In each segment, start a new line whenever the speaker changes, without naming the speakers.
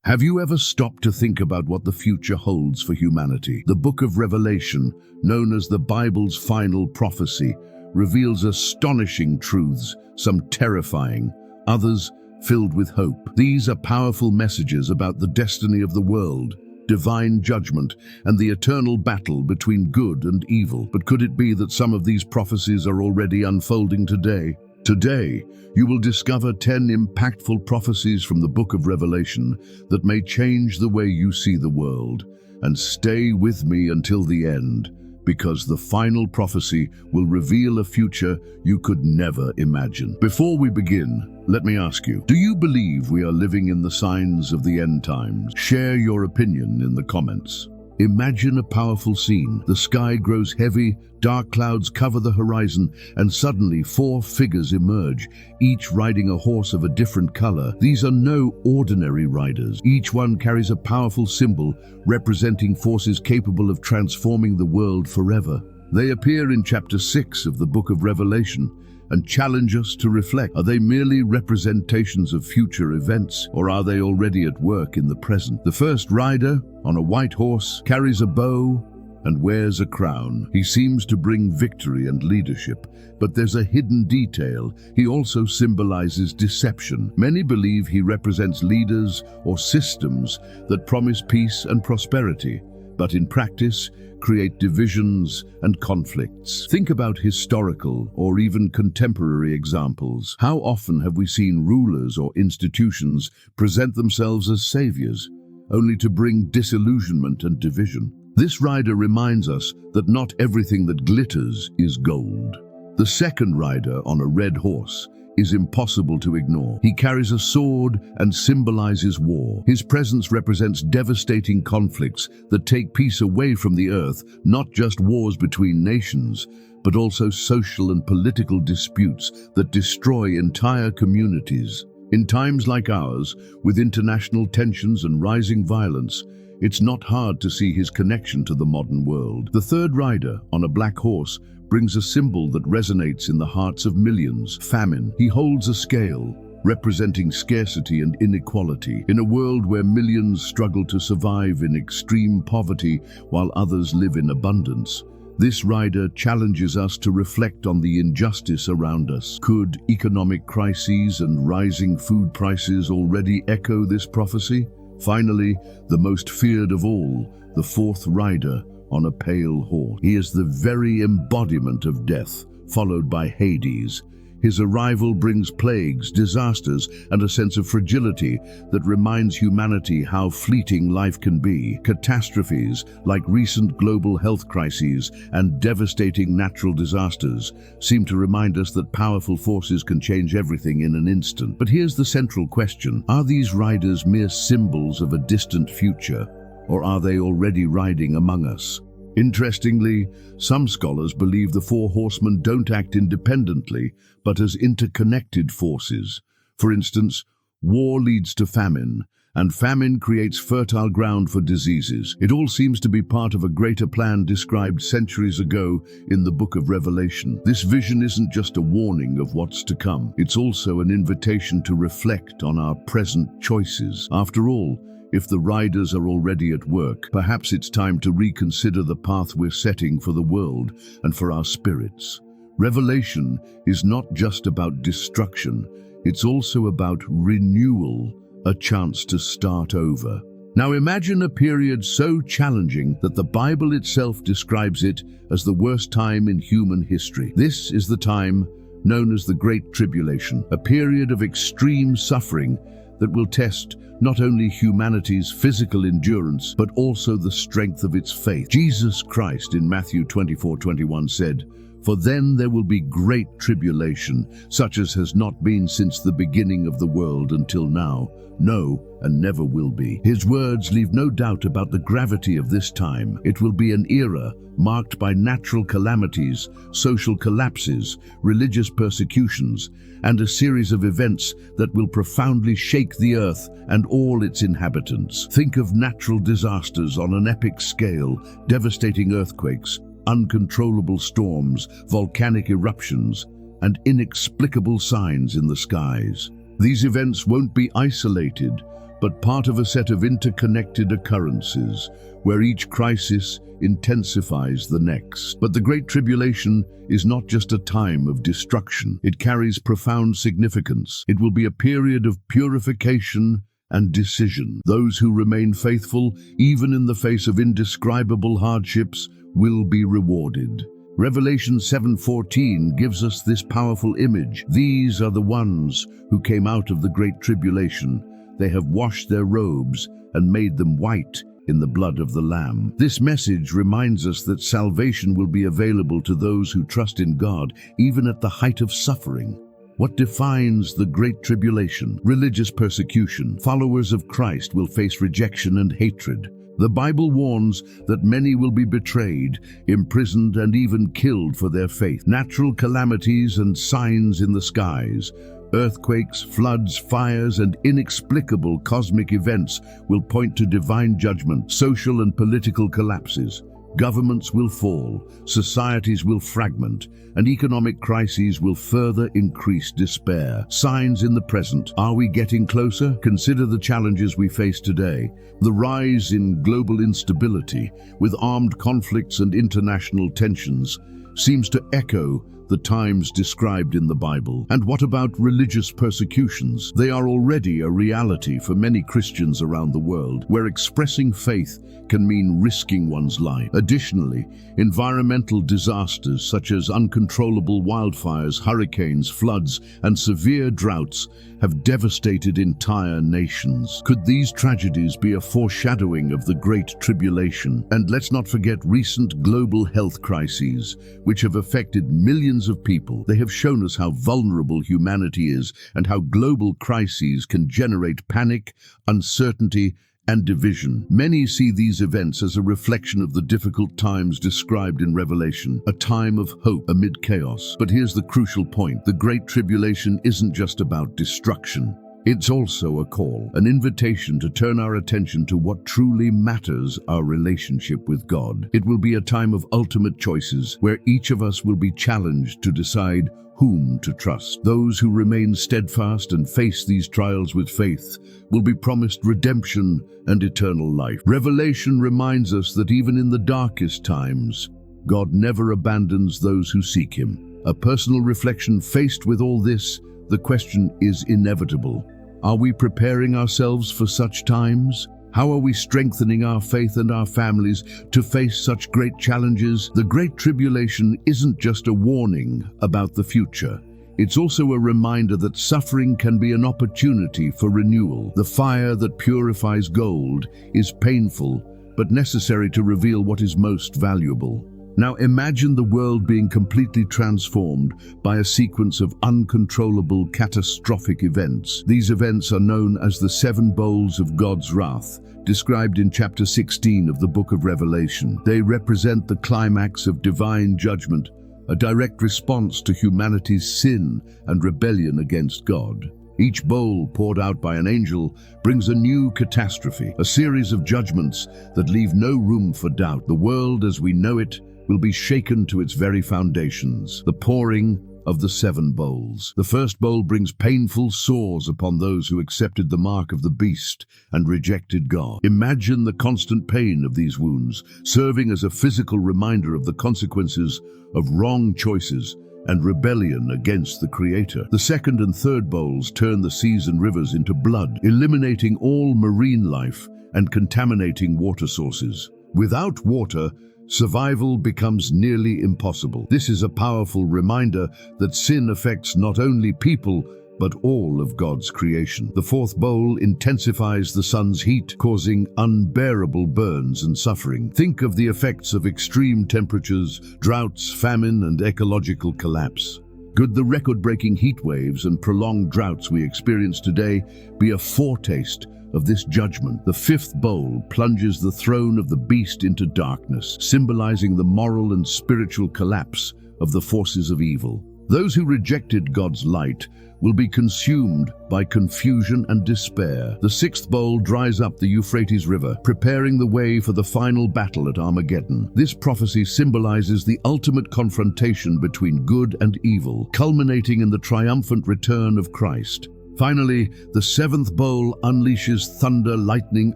Have you ever stopped to think about what the future holds for humanity? The book of Revelation, known as the Bible's final prophecy, reveals astonishing truths, some terrifying, others filled with hope. These are powerful messages about the destiny of the world, divine judgment, and the eternal battle between good and evil. But could it be that some of these prophecies are already unfolding today? Today, you will discover 10 impactful prophecies from the book of Revelation that may change the way you see the world. And stay with me until the end, because the final prophecy will reveal a future you could never imagine. Before we begin, let me ask you, do you believe we are living in the signs of the end times? Share your opinion in the comments. Imagine a powerful scene. The sky grows heavy, dark clouds cover the horizon, and suddenly 4 figures emerge, each riding a horse of a different color. These are no ordinary riders. Each one carries a powerful symbol representing forces capable of transforming the world forever. They appear in chapter 6 of the book of Revelation and challenge us to reflect. Are they merely representations of future events, or are they already at work in the present? The first rider, on a white horse, carries a bow and wears a crown. He seems to bring victory and leadership, but there's a hidden detail. He also symbolizes deception. Many believe he represents leaders or systems that promise peace and prosperity, but in practice, create divisions and conflicts. Think about historical or even contemporary examples. How often have we seen rulers or institutions present themselves as saviors, only to bring disillusionment and division? This rider reminds us that not everything that glitters is gold. The second rider, on a red horse, is impossible to ignore. He carries a sword and symbolizes war. His presence represents devastating conflicts that take peace away from the earth, not just wars between nations, but also social and political disputes that destroy entire communities. In times like ours, with international tensions and rising violence, it's not hard to see his connection to the modern world. The third rider, on a black horse, brings a symbol that resonates in the hearts of millions: famine. He holds a scale, representing scarcity and inequality. In a world where millions struggle to survive in extreme poverty while others live in abundance, this rider challenges us to reflect on the injustice around us. Could economic crises and rising food prices already echo this prophecy? Finally, the most feared of all, the fourth rider, on a pale horse. He is the very embodiment of death, followed by Hades. His arrival brings plagues, disasters, and a sense of fragility that reminds humanity how fleeting life can be. Catastrophes, like recent global health crises and devastating natural disasters, seem to remind us that powerful forces can change everything in an instant. But here's the central question: are these riders mere symbols of a distant future, or are they already riding among us? Interestingly, some scholars believe the Four Horsemen don't act independently, but as interconnected forces. For instance, war leads to famine, and famine creates fertile ground for diseases. It all seems to be part of a greater plan described centuries ago in the book of Revelation. This vision isn't just a warning of what's to come. It's also an invitation to reflect on our present choices. After all, if the riders are already at work, perhaps it's time to reconsider the path we're setting for the world and for our spirits. Revelation is not just about destruction, it's also about renewal, a chance to start over. Now imagine a period so challenging that the Bible itself describes it as the worst time in human history. This is the time known as the Great Tribulation, a period of extreme suffering that will test not only humanity's physical endurance, but also the strength of its faith. Jesus Christ in Matthew 24:21 said, "For then there will be great tribulation, such as has not been since the beginning of the world until now, no, and never will be." His words leave no doubt about the gravity of this time. It will be an era marked by natural calamities, social collapses, religious persecutions, and a series of events that will profoundly shake the earth and all its inhabitants. Think of natural disasters on an epic scale, devastating earthquakes, uncontrollable storms, volcanic eruptions, and inexplicable signs in the skies. These events won't be isolated, but part of a set of interconnected occurrences, where each crisis intensifies the next. But the Great Tribulation is not just a time of destruction. It carries profound significance. It will be a period of purification and decision. Those who remain faithful, even in the face of indescribable hardships, will be rewarded. Revelation 7:14 gives us this powerful image. These are the ones who came out of the Great Tribulation. They have washed their robes and made them white in the blood of the Lamb. This message reminds us that salvation will be available to those who trust in God, even at the height of suffering. What defines the Great Tribulation? Religious persecution. Followers of Christ will face rejection and hatred. The Bible warns that many will be betrayed, imprisoned, and even killed for their faith. Natural calamities and signs in the skies, earthquakes, floods, fires, and inexplicable cosmic events will point to divine judgment. Social and political collapses. Governments will fall, societies will fragment, and economic crises will further increase despair. Signs in the present. Are we getting closer? Consider the challenges we face today. The rise in global instability, with armed conflicts and international tensions, seems to echo the times described in the Bible. And what about religious persecutions? They are already a reality for many Christians around the world, where expressing faith can mean risking one's life. Additionally, environmental disasters such as uncontrollable wildfires, hurricanes, floods, and severe droughts have devastated entire nations. Could these tragedies be a foreshadowing of the Great Tribulation? And let's not forget recent global health crises, which have affected millions of people. They have shown us how vulnerable humanity is and how global crises can generate panic, uncertainty, and division. Many see these events as a reflection of the difficult times described in Revelation, a time of hope amid chaos. But here's the crucial point. The Great Tribulation isn't just about destruction. It's also a call, an invitation to turn our attention to what truly matters, our relationship with God. It will be a time of ultimate choices, where each of us will be challenged to decide whom to trust. Those who remain steadfast and face these trials with faith will be promised redemption and eternal life. Revelation reminds us that even in the darkest times, God never abandons those who seek Him. A personal reflection. Faced with all this, the question is inevitable. Are we preparing ourselves for such times? How are we strengthening our faith and our families to face such great challenges? The Great Tribulation isn't just a warning about the future. It's also a reminder that suffering can be an opportunity for renewal. The fire that purifies gold is painful, but necessary to reveal what is most valuable. Now imagine the world being completely transformed by a sequence of uncontrollable, catastrophic events. These events are known as the 7 bowls of God's wrath, described in chapter 16 of the book of Revelation. They represent the climax of divine judgment, a direct response to humanity's sin and rebellion against God. Each bowl poured out by an angel brings a new catastrophe, a series of judgments that leave no room for doubt. The world as we know it will be shaken to its very foundations. The pouring of the 7 bowls. The first bowl brings painful sores upon those who accepted the mark of the beast and rejected God. Imagine the constant pain of these wounds, serving as a physical reminder of the consequences of wrong choices and rebellion against the Creator. The second and third bowls turn the seas and rivers into blood, eliminating all marine life and contaminating water sources. Without water, survival becomes nearly impossible. This is a powerful reminder that sin affects not only people, but all of God's creation. The fourth bowl intensifies the sun's heat, causing unbearable burns and suffering. Think of the effects of extreme temperatures, droughts, famine, and ecological collapse. Could the record-breaking heat waves and prolonged droughts we experience today be a foretaste of this judgment? The fifth bowl plunges the throne of the beast into darkness, symbolizing the moral and spiritual collapse of the forces of evil. Those who rejected God's light will be consumed by confusion and despair. The sixth bowl dries up the Euphrates River, preparing the way for the final battle at Armageddon. This prophecy symbolizes the ultimate confrontation between good and evil, culminating in the triumphant return of Christ. Finally, the seventh bowl unleashes thunder, lightning,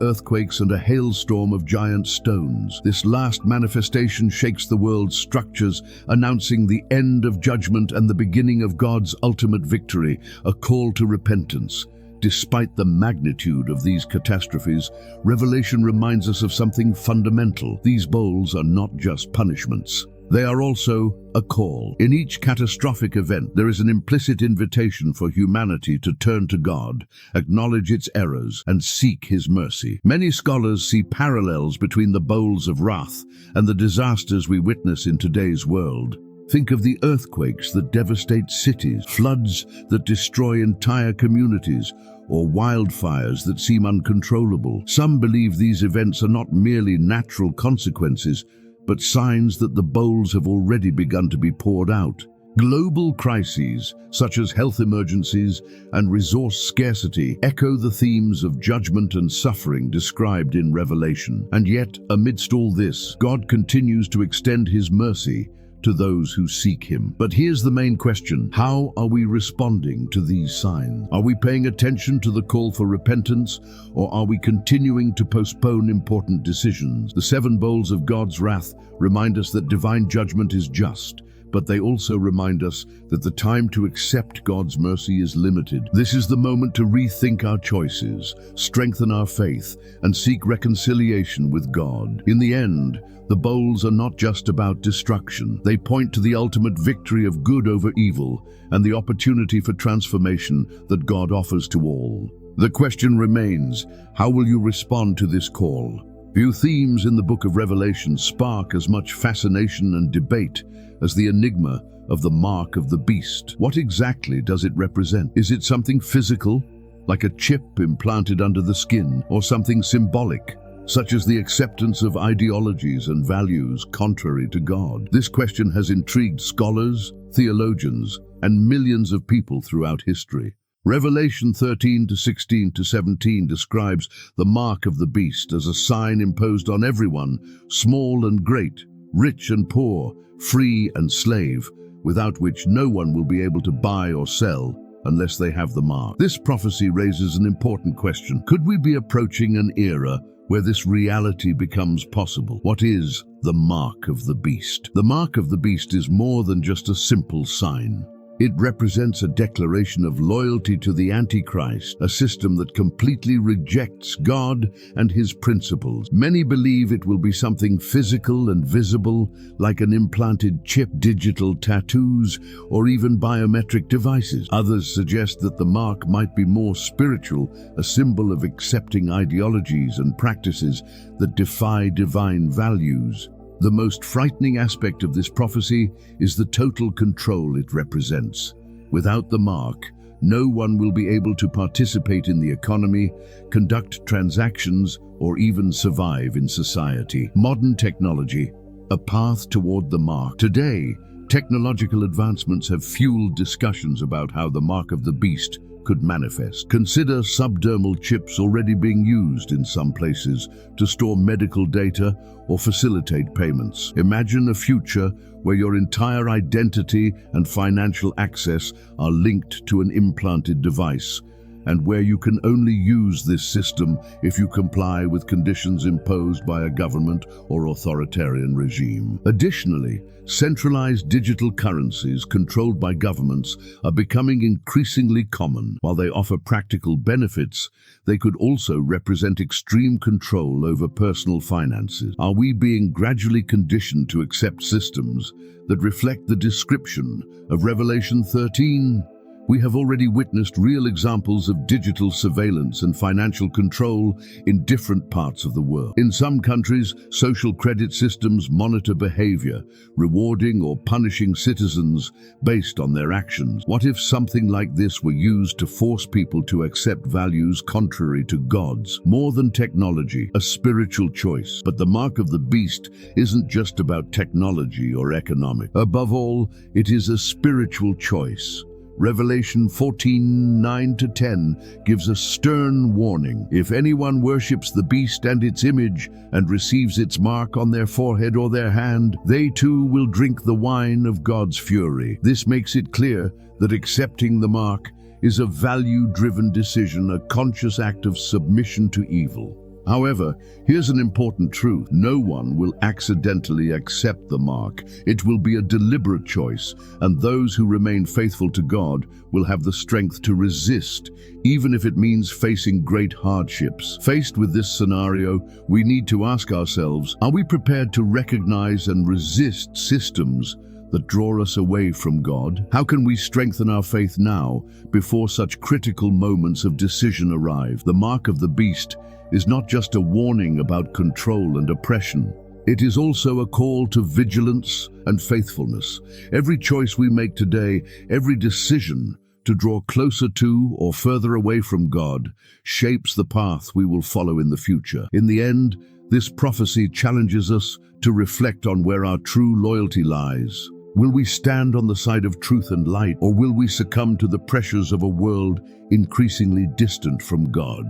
earthquakes, and a hailstorm of giant stones. This last manifestation shakes the world's structures, announcing the end of judgment and the beginning of God's ultimate victory, a call to repentance. Despite the magnitude of these catastrophes, Revelation reminds us of something fundamental. These bowls are not just punishments. They are also a call. In each catastrophic event, there is an implicit invitation for humanity to turn to God, acknowledge its errors, and seek His mercy. Many scholars see parallels between the bowls of wrath and the disasters we witness in today's world. Think of the earthquakes that devastate cities, floods that destroy entire communities, or wildfires that seem uncontrollable. Some believe these events are not merely natural consequences, but signs that the bowls have already begun to be poured out. Global crises, such as health emergencies and resource scarcity, echo the themes of judgment and suffering described in Revelation. And yet, amidst all this, God continues to extend His mercy to those who seek Him. But here's the main question: how are we responding to these signs? Are we paying attention to the call for repentance, or are we continuing to postpone important decisions? The seven bowls of God's wrath remind us that divine judgment is just, but they also remind us that the time to accept God's mercy is limited. This is the moment to rethink our choices, strengthen our faith, and seek reconciliation with God. In the end, the bowls are not just about destruction. They point to the ultimate victory of good over evil and the opportunity for transformation that God offers to all. The question remains, how will you respond to this call? Few themes in the book of Revelation spark as much fascination and debate as the enigma of the mark of the beast. What exactly does it represent? Is it something physical, like a chip implanted under the skin, or something symbolic, such as the acceptance of ideologies and values contrary to God? This question has intrigued scholars, theologians, and millions of people throughout history. Revelation 13:16-17 describes the mark of the beast as a sign imposed on everyone, small and great, rich and poor, free and slave, without which no one will be able to buy or sell unless they have the mark. This prophecy raises an important question. Could we be approaching an era where this reality becomes possible? What is the mark of the beast? The mark of the beast is more than just a simple sign. It represents a declaration of loyalty to the Antichrist, a system that completely rejects God and His principles. Many believe it will be something physical and visible, like an implanted chip, digital tattoos, or even biometric devices. Others suggest that the mark might be more spiritual, a symbol of accepting ideologies and practices that defy divine values. The most frightening aspect of this prophecy is the total control it represents. Without the mark, no one will be able to participate in the economy, conduct transactions, or even survive in society. Modern technology, a path toward the mark. Today, technological advancements have fueled discussions about how the mark of the beast could manifest. Consider subdermal chips already being used in some places to store medical data or facilitate payments. Imagine a future where your entire identity and financial access are linked to an implanted device, and where you can only use this system if you comply with conditions imposed by a government or authoritarian regime. Additionally, centralized digital currencies controlled by governments are becoming increasingly common. While they offer practical benefits, they could also represent extreme control over personal finances. Are we being gradually conditioned to accept systems that reflect the description of Revelation 13? We have already witnessed real examples of digital surveillance and financial control in different parts of the world. In some countries, social credit systems monitor behavior, rewarding or punishing citizens based on their actions. What if something like this were used to force people to accept values contrary to God's? More than technology, a spiritual choice. But the mark of the beast isn't just about technology or economic. Above all, it is a spiritual choice. Revelation 14:9-10 gives a stern warning. If anyone worships the beast and its image and receives its mark on their forehead or their hand, they too will drink the wine of God's fury. This makes it clear that accepting the mark is a value-driven decision, a conscious act of submission to evil. However, here's an important truth. No one will accidentally accept the mark. It will be a deliberate choice, and those who remain faithful to God will have the strength to resist, even if it means facing great hardships. Faced with this scenario, we need to ask ourselves, are we prepared to recognize and resist systems that draw us away from God? How can we strengthen our faith now, before such critical moments of decision arrive? The mark of the beast is not just a warning about control and oppression. It is also a call to vigilance and faithfulness. Every choice we make today, every decision to draw closer to or further away from God, shapes the path we will follow in the future. In the end, this prophecy challenges us to reflect on where our true loyalty lies. Will we stand on the side of truth and light, or will we succumb to the pressures of a world increasingly distant from God?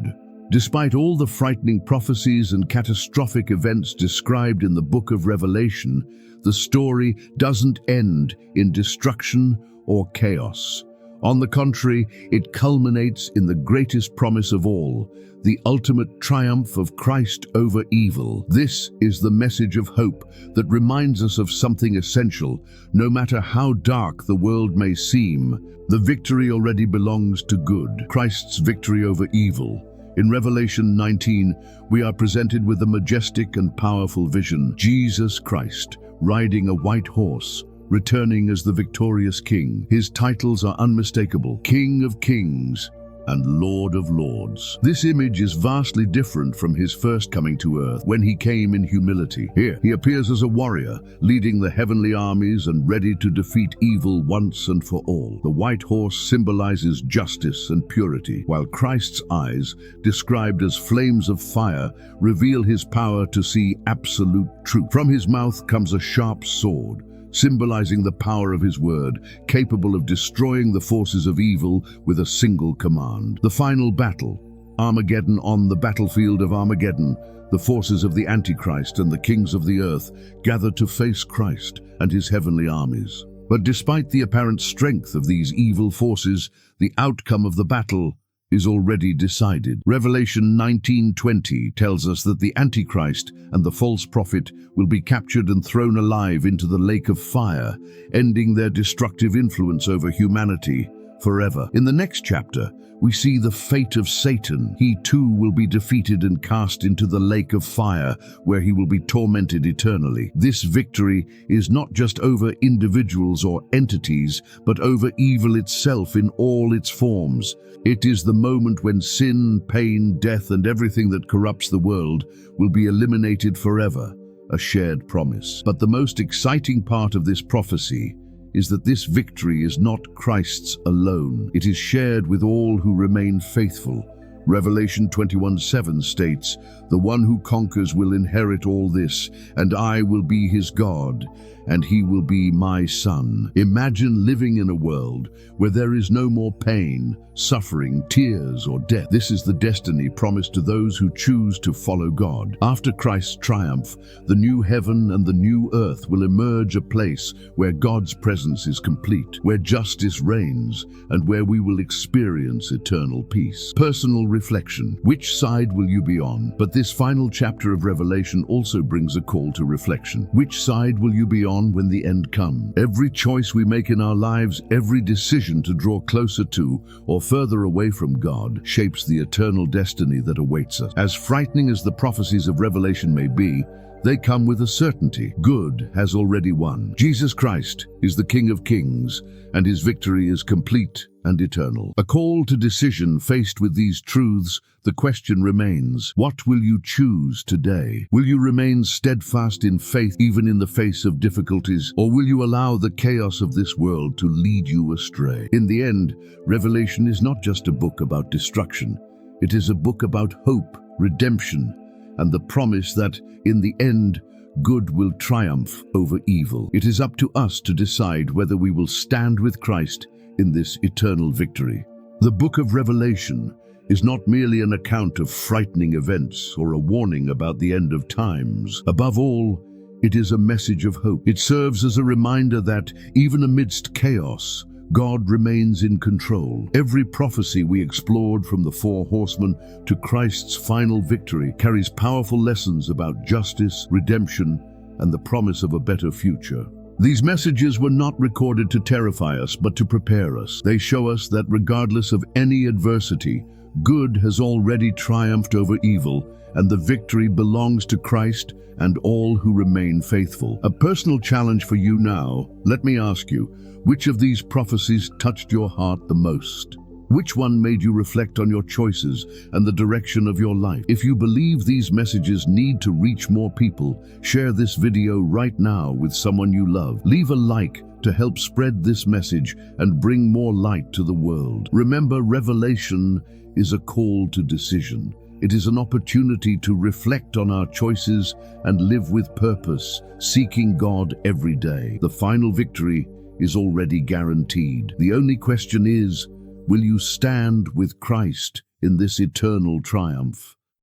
Despite all the frightening prophecies and catastrophic events described in the book of Revelation, the story doesn't end in destruction or chaos. On the contrary, it culminates in the greatest promise of all, the ultimate triumph of Christ over evil. This is the message of hope that reminds us of something essential. No matter how dark the world may seem, the victory already belongs to good. Christ's victory over evil. In Revelation 19, we are presented with a majestic and powerful vision. Jesus Christ, riding a white horse, returning as the victorious King. His titles are unmistakable: King of Kings and Lord of Lords. This image is vastly different from his first coming to earth, when he came in humility. Here, he appears as a warrior, leading the heavenly armies and ready to defeat evil once and for all. The white horse symbolizes justice and purity, while Christ's eyes, described as flames of fire, reveal his power to see absolute truth. From his mouth comes a sharp sword, symbolizing the power of his word, capable of destroying the forces of evil with a single command. The final battle, Armageddon. On the battlefield of Armageddon, the forces of the Antichrist and the kings of the earth gather to face Christ and his heavenly armies. But despite the apparent strength of these evil forces, the outcome of the battle is already decided. Revelation 19:20 tells us that the Antichrist and the false prophet will be captured and thrown alive into the lake of fire, ending their destructive influence over humanity forever. In the next chapter, we see the fate of Satan. He too will be defeated and cast into the lake of fire, where he will be tormented eternally. This victory is not just over individuals or entities, but over evil itself in all its forms. It is the moment when sin, pain, death, and everything that corrupts the world will be eliminated forever, a shared promise. But the most exciting part of this prophecy is that this victory is not Christ's alone. It is shared with all who remain faithful. Revelation 21:7 states, "The one who conquers will inherit all this, and I will be his God, and he will be my son." Imagine living in a world where there is no more pain, suffering, tears, or death. This is the destiny promised to those who choose to follow God. After Christ's triumph, the new heaven and the new earth will emerge, a place where God's presence is complete, where justice reigns, and where we will experience eternal peace. Personal reflection. Which side will you be on? But this final chapter of Revelation also brings a call to reflection. Which side will you be on when the end comes? Every choice we make in our lives, every decision to draw closer to or further away from God, shapes the eternal destiny that awaits us. As frightening as the prophecies of Revelation may be, they come with a certainty. Good has already won. Jesus Christ is the King of Kings, and his victory is complete and eternal. A call to decision. Faced with these truths, the question remains, what will you choose today? Will you remain steadfast in faith even in the face of difficulties, or will you allow the chaos of this world to lead you astray? In the end, Revelation is not just a book about destruction. It is a book about hope, redemption, and the promise that, in the end, good will triumph over evil. It is up to us to decide whether we will stand with Christ in this eternal victory. The book of Revelation is not merely an account of frightening events or a warning about the end of times. Above all, it is a message of hope. It serves as a reminder that, even amidst chaos, God remains in control. Every prophecy we explored, from the Four Horsemen to Christ's final victory, carries powerful lessons about justice, redemption, and the promise of a better future. These messages were not recorded to terrify us, but to prepare us. They show us that regardless of any adversity, good has already triumphed over evil, and the victory belongs to Christ and all who remain faithful. A personal challenge for you now. Let me ask you, which of these prophecies touched your heart the most? Which one made you reflect on your choices and the direction of your life? If you believe these messages need to reach more people, share this video right now with someone you love. Leave a like to help spread this message and bring more light to the world. Remember, revelation is a call to decision. It is an opportunity to reflect on our choices and live with purpose, seeking God every day. The final victory is already guaranteed. The only question is, will you stand with Christ in this eternal triumph?